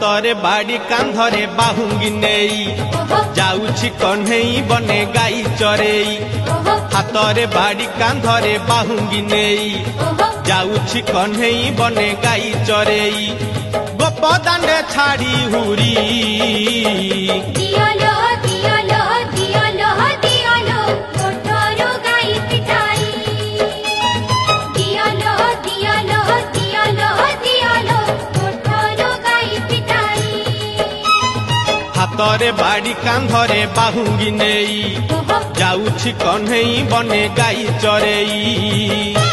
हातरे बाड़ी कांधरे बाहुंगी नेई जाउछि कन्हई बने गाई चरेई हातरे बाड़ी कांधरे बाहुंगी नेई जाउछि कन्हई बने गाई चरेई गोपदांडे छाड़ी हुरी हातरे बाड़ी कांधरे बाहुंगी नेई जाउछि कन्हई बने गाई चरेई।